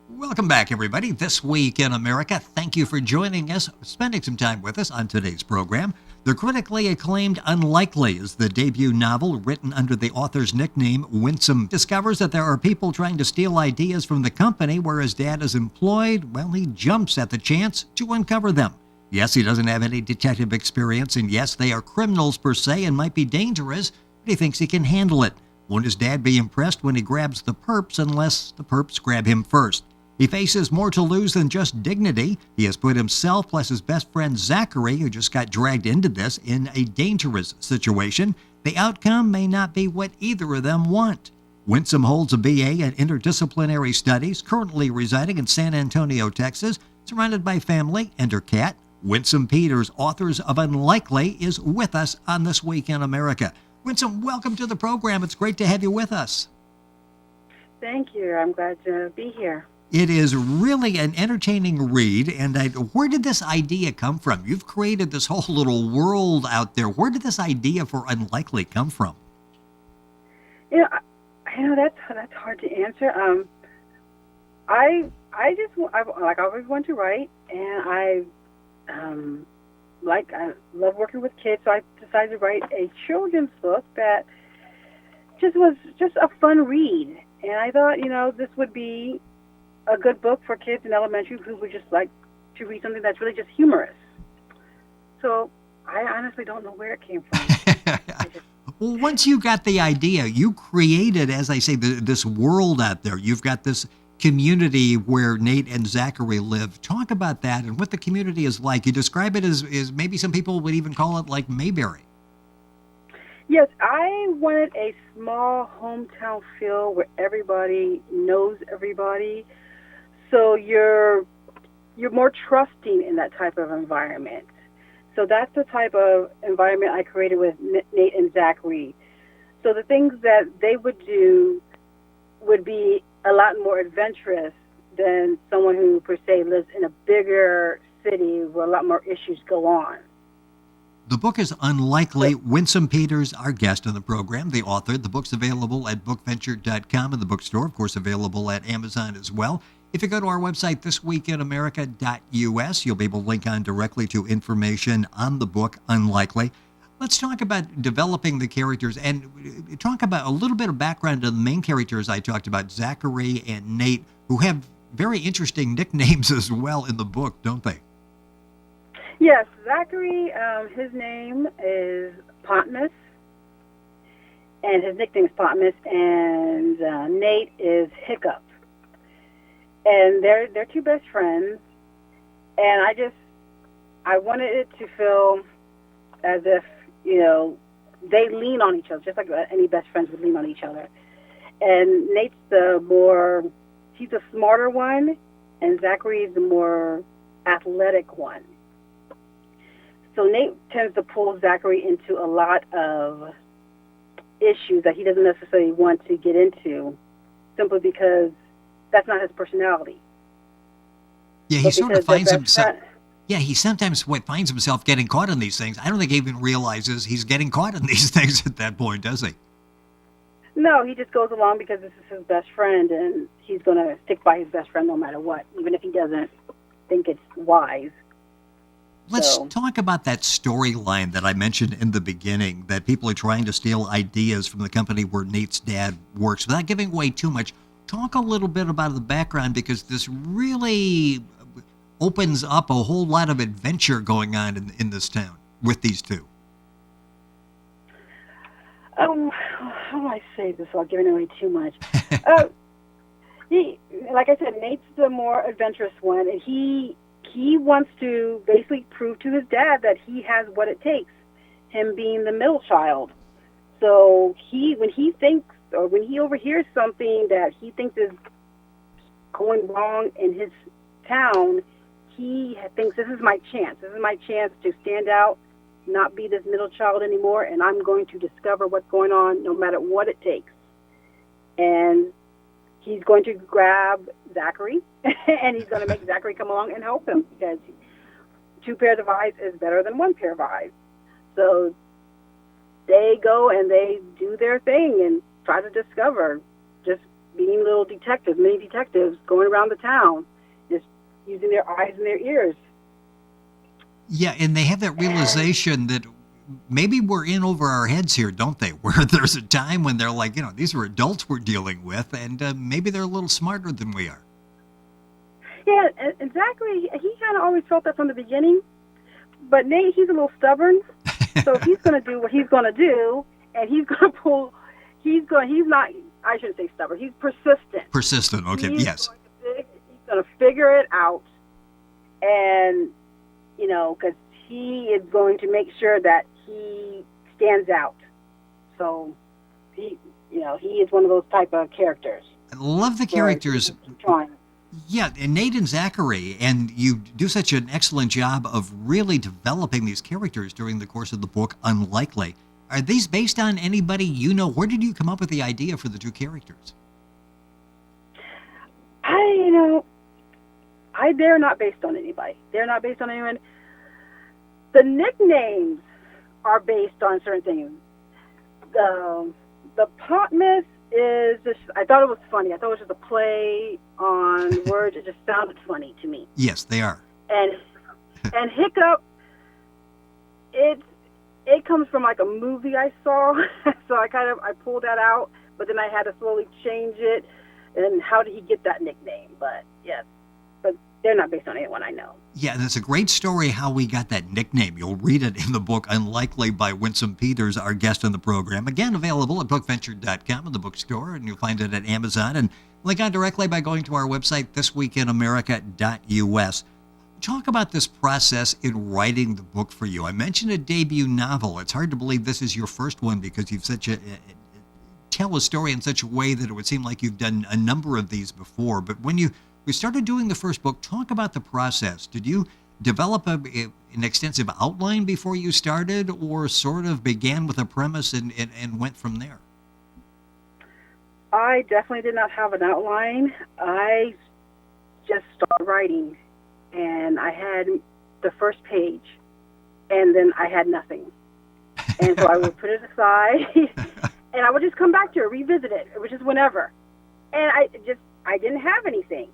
Welcome back, everybody. This Week in America. Thank you for joining us, spending some time with us on today's program. The critically acclaimed Unlikely is the debut novel written under the author's nickname, Wynsome. Discovers that there are people trying to steal ideas from the company where his dad is employed. Well, he jumps at the chance to uncover them. Yes, he doesn't have any detective experience, and yes, they are criminals per se and might be dangerous, but he thinks he can handle it. Won't his dad be impressed when he grabs the perps unless the perps grab him first? He faces more to lose than just dignity. He has put himself plus his best friend Zachary, who just got dragged into this, in a dangerous situation. The outcome may not be what either of them want. Wynsome holds a BA in Interdisciplinary Studies, currently residing in San Antonio, Texas, surrounded by family and her cat. Wynsome Peters, authors of Unlikely, is with us on This Week in America. Wynsome, welcome to the program. It's great to have you with us. Thank you. I'm glad to be here. It is really an entertaining read, and where did this idea come from? You've created this whole little world out there. Where did this idea for Unlikely come from? I know that's hard to answer. I always want to write, and I love working with kids, so I decided to write a children's book that was just a fun read. And I thought, this would be a good book for kids in elementary who would just like to read something that's really just humorous. So I honestly don't know where it came from. Well, once you got the idea, you created, as I say, this world out there. You've got this community where Nate and Zachary live. Talk about that and what the community is like. You describe it as maybe some people would even call it like Mayberry. Yes, I wanted a small hometown feel where everybody knows everybody. So you're more trusting in that type of environment. So that's the type of environment I created with Nate and Zachary. So the things that they would do would be a lot more adventurous than someone who, per se, lives in a bigger city where a lot more issues go on. The book is Unlikely. Wynsome Peters, our guest on the program, the author. The book's available at bookventure.com and the bookstore, of course, available at Amazon as well. If you go to our website, thisweekinamerica.us, you'll be able to link on directly to information on the book, Unlikely. Let's talk about developing the characters and talk about a little bit of background on the main characters I talked about, Zachary and Nate, who have very interesting nicknames as well in the book, don't they? Yes, Zachary, his name is Potmus, and his nickname is Potmus, and Nate is Hiccup. And they're two best friends, and I wanted it to feel as if, they lean on each other, just like any best friends would lean on each other. And Nate's he's the smarter one, and Zachary's the more athletic one. So Nate tends to pull Zachary into a lot of issues that he doesn't necessarily want to get into, simply because that's not his personality. Yeah, he sort of finds himself. Yeah, he sometimes finds himself getting caught in these things. I don't think he even realizes he's getting caught in these things at that point, does he? No, he just goes along because this is his best friend, and he's going to stick by his best friend no matter what, even if he doesn't think it's wise. Let's talk about that storyline that I mentioned in the beginning, that people are trying to steal ideas from the company where Nate's dad works. Without giving away too much, talk a little bit about the background, because this really opens up a whole lot of adventure going on in this town with these two. How do I say this without giving away too much? Like I said, Nate's the more adventurous one, and he wants to basically prove to his dad that he has what it takes, him being the middle child. So when he overhears something that he thinks is going wrong in his town, he thinks, this is my chance. This is my chance to stand out, not be this middle child anymore, and I'm going to discover what's going on no matter what it takes. And he's going to grab Zachary, and he's going to make Zachary come along and help him, because two pairs of eyes is better than one pair of eyes. So they go and they do their thing and try to discover just being little detectives, mini detectives, going around the town, just using their eyes and their ears. Yeah, and they have that realization that maybe we're in over our heads here, don't they? Where there's a time when they're like, these are adults we're dealing with, and maybe they're a little smarter than we are. Yeah, and Zachary, he kind of always felt that from the beginning. But Nate, he's a little stubborn. So he's going to do what he's going to do, and he's going to pull. He's not. I shouldn't say stubborn. He's persistent. Persistent. Okay. Yes. He's going to figure it out, and because he is going to make sure that he stands out. So he is one of those type of characters. I love the characters. Yeah, and Nate and Zachary, and you do such an excellent job of really developing these characters during the course of the book, Unlikely. Are these based on anybody you know? Where did you come up with the idea for the two characters? They're not based on anybody. They're not based on anyone. The nicknames are based on certain things. The Potmas is just, I thought it was funny. I thought it was just a play on words. It just sounded funny to me. Yes, they are. And Hiccup, it comes from like a movie I saw, so I pulled that out, but then I had to slowly change it. And how did he get that nickname? But yes, but they're not based on anyone I know. Yeah, and it's a great story how we got that nickname. You'll read it in the book Unlikely by Wynsome Peters, our guest on the program. Again, available at bookventure.com in the bookstore, and you'll find it at Amazon. And link on directly by going to our website, thisweekinamerica.us. Talk about this process in writing the book for you. I mentioned a debut novel. It's hard to believe this is your first one because you've tell a story in such a way that it would seem like you've done a number of these before. But when we started doing the first book, talk about the process. Did you develop an extensive outline before you started, or sort of began with a premise and went from there? I definitely did not have an outline. I just started writing, and I had the first page, and then I had nothing. And so I would put it aside, and I would just come back to it, revisit it. It was just whenever. And I didn't have anything.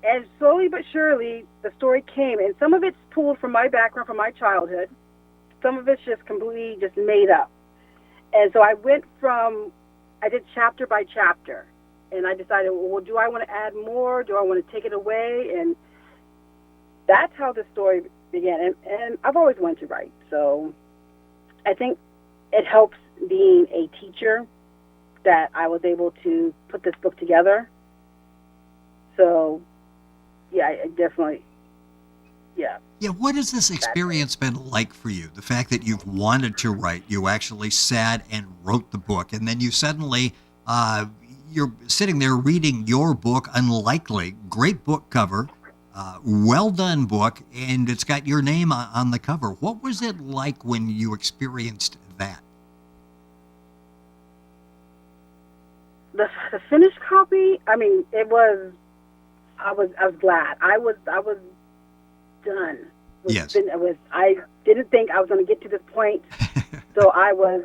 And slowly but surely, the story came. And some of it's pulled from my background, from my childhood. Some of it's just completely just made up. And so I did chapter by chapter. And I decided, well, do I want to add more? Do I want to take it away? And that's how the story began. And I've always wanted to write. So I think it helps being a teacher that I was able to put this book together. So, yeah, I definitely, yeah. Yeah, what has this experience been like for you? The fact that you've wanted to write, you actually sat and wrote the book, and then you suddenly, you're sitting there reading your book, Unlikely, great book cover, well done book, and it's got your name on the cover. What was it like when you experienced that? The finished copy, I mean, I was glad. I was done. Yes. I didn't think I was going to get to this point, so I was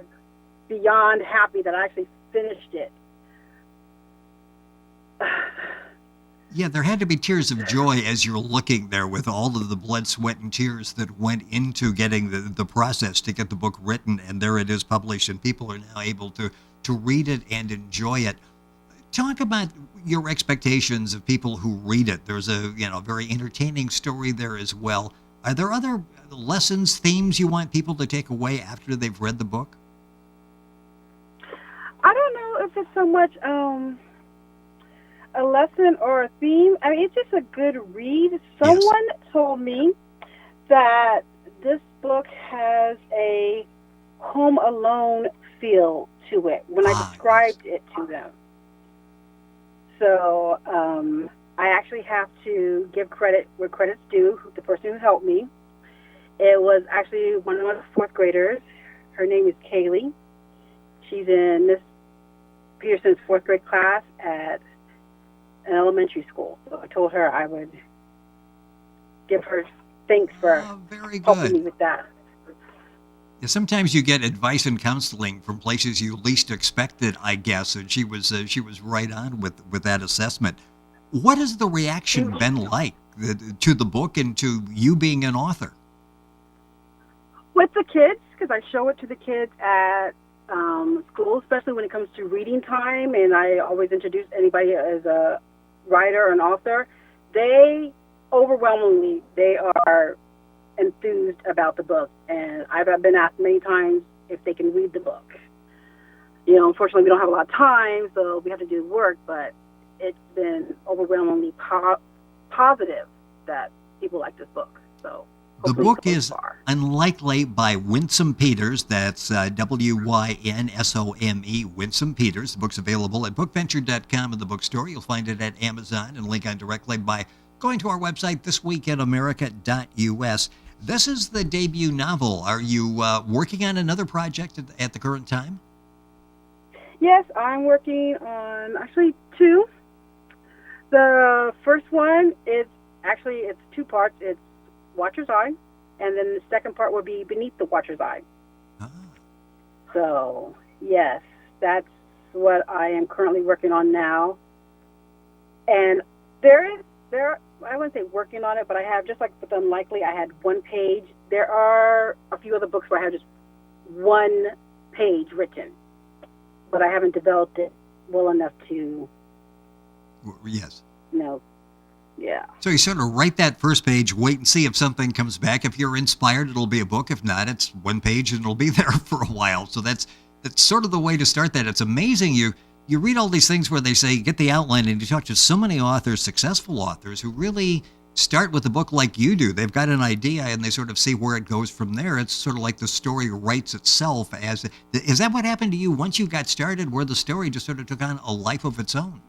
beyond happy that I actually finished it. Yeah, there had to be tears of joy as you're looking there with all of the blood, sweat, and tears that went into getting the process to get the book written, and there it is published, and people are now able to read it and enjoy it. Talk about your expectations of people who read it. There's a very entertaining story there as well. Are there other lessons, themes you want people to take away after they've read the book? I don't know if it's so much a lesson or a theme. I mean, it's just a good read. Someone told me that this book has a Home Alone feel to it when I described it to them. So I actually have to give credit where credit's due, the person who helped me. It was actually one of the fourth graders. Her name is Kaylee. She's in Miss Peterson's fourth grade class at an elementary school. So I told her I would give her thanks for very helping good. me with that. Yeah, sometimes you get advice and counseling from places you least expected, I guess, and she was right on with that assessment. What has the reaction been like to the book and to you being an author? With the kids, because I show it to the kids at school, especially when it comes to reading time, and I always introduce anybody as a writer or an author. They overwhelmingly they are enthused about the book, and I've been asked many times if they can read the book. Unfortunately, we don't have a lot of time, so we have to do work, but it's been overwhelmingly positive that people like this book. So The hopefully book it goes is far. Unlikely by Wynsome Peters. That's Wynsome, Wynsome Peters. The book's available at bookventure.com in the bookstore. You'll find it at Amazon and link on directly by going to our website, thisweekinamerica.us. This is the debut novel. Are you working on another project at the current time? Yes, I'm working on actually two. The first one is it's two parts. It's Watcher's Eye, and then the second part will be Beneath the Watcher's Eye. Ah. So, yes, that's what I am currently working on now. And I wouldn't say working on it, but I have, just like with Unlikely, I had one page. There are a few other books where I have just one page written, but I haven't developed it well enough to, Yes. Yeah. So you sort of write that first page, wait and see if something comes back. If you're inspired, it'll be a book. If not, it's one page and it'll be there for a while. So that's sort of the way to start that. It's amazing. You read all these things where they say, get the outline, and you talk to so many authors, successful authors, who really start with a book like you do. They've got an idea and they sort of see where it goes from there. It's sort of like the story writes itself. Is that what happened to you once you got started, where the story just sort of took on a life of its own?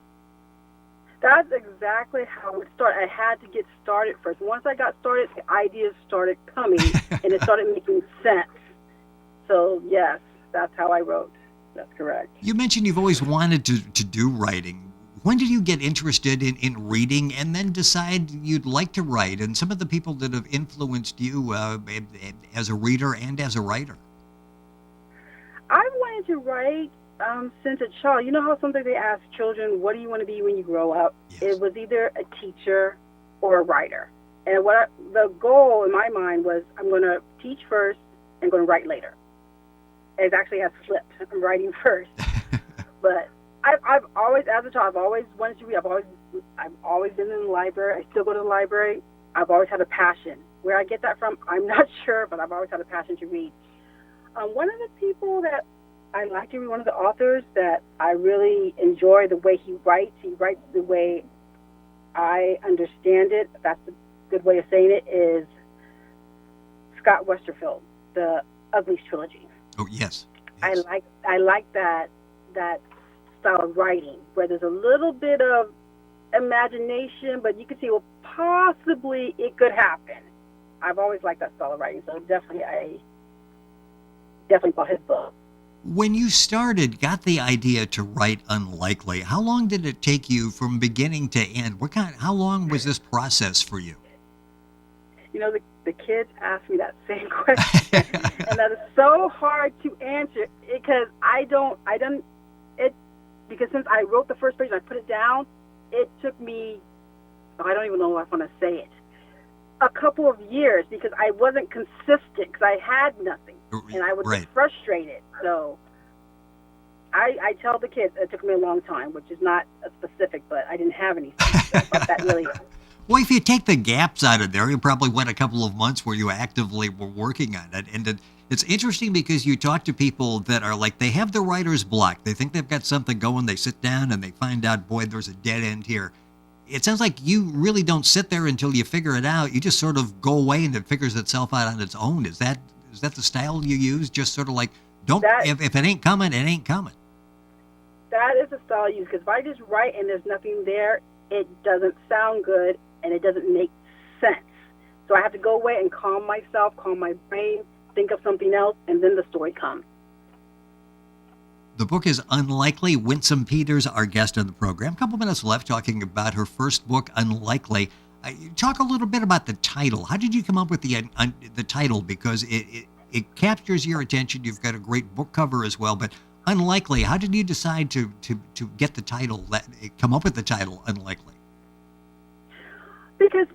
That's exactly how it started. I had to get started first. Once I got started, the ideas started coming, and it started making sense. So, yes, that's how I wrote. That's correct. You mentioned you've always wanted to do writing. When did you get interested in reading and then decide you'd like to write? And some of the people that have influenced you as a reader and as a writer? I wanted to write since a child. You know how sometimes they ask children, what do you want to be when you grow up? Yes. It was either a teacher or a writer. And the goal in my mind was, I'm going to teach first and going to write later. It actually has flipped. I'm writing first. But I've always, as a child, I've always wanted to read. I've always been in the library. I still go to the library. I've always had a passion. Where I get that from, I'm not sure, but I've always had a passion to read. One of the people that I like to read, one of the authors that I really enjoy the way he writes the way I understand it, if that's a good way of saying it, is Scott Westerfeld, the Uglies trilogy. Oh, yes. I like that style of writing, where there's a little bit of imagination, but you can see, well, possibly it could happen. I've always liked that style of writing, so I definitely bought his book. When you got the idea to write Unlikely, how long did it take you from beginning to end? How long was this process for you? The kids ask me that same question, and that is so hard to answer because because since I wrote the first page and I put it down, it took me, I don't even know if I want to say it, a couple of years, because I wasn't consistent, because I had nothing, and I would get frustrated. So I tell the kids it took me a long time, which is not a specific, but I didn't have anything. So that really. Well, if you take the gaps out of there, you probably went a couple of months where you actively were working on it. And it's interesting because you talk to people that are like, they have the writer's block. They think they've got something going. They sit down and they find out, boy, there's a dead end here. It sounds like you really don't sit there until you figure it out. You just sort of go away and it figures itself out on its own. Is that the style you use? Just sort of like, if it ain't coming, it ain't coming. That is the style I use, because if I just write and there's nothing there, it doesn't sound good and it doesn't make sense. So I have to go away and calm myself, calm my brain, think of something else, and then the story comes. The book is Unlikely. Wynsome Peters, our guest on the program. A couple minutes left talking about her first book, Unlikely. Talk a little bit about the title. How did you come up with the title? Because it captures your attention. You've got a great book cover as well, but Unlikely, how did you decide to get the title, come up with the title Unlikely? Because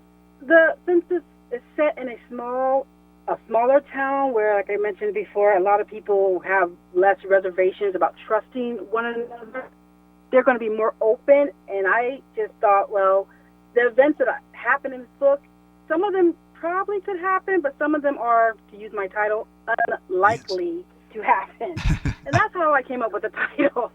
since this is set in a smaller town where, like I mentioned before, a lot of people have less reservations about trusting one another, they're going to be more open. And I just thought, well, the events that happen in this book, some of them probably could happen, but some of them are, to use my title, unlikely to happen. And that's how I came up with the title.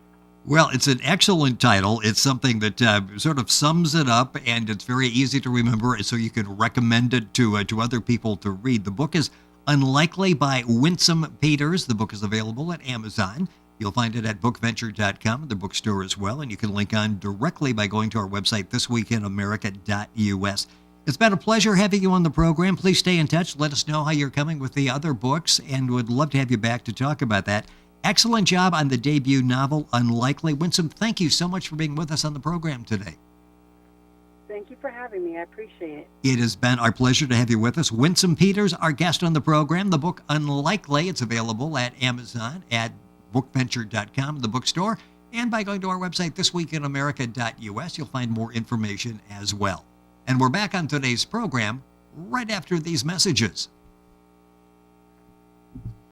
Well, it's an excellent title. It's something that sort of sums it up, and it's very easy to remember, so you can recommend it to other people to read. The book is Unlikely by Wynsome Peters. The book is available at Amazon. You'll find it at bookventure.com, the bookstore as well, and you can link on directly by going to our website, thisweekinamerica.us. It's been a pleasure having you on the program. Please stay in touch. Let us know how you're coming with the other books, and would love to have you back to talk about that. Excellent job on the debut novel, Unlikely. Wynsome, thank you so much for being with us on the program today. Thank you for having me. I appreciate it. It has been our pleasure to have you with us. Wynsome Peters, our guest on the program. The book, Unlikely, it's available at Amazon, at bookventure.com, the bookstore, and by going to our website, thisweekinamerica.us, you'll find more information as well. And we're back on today's program right after these messages.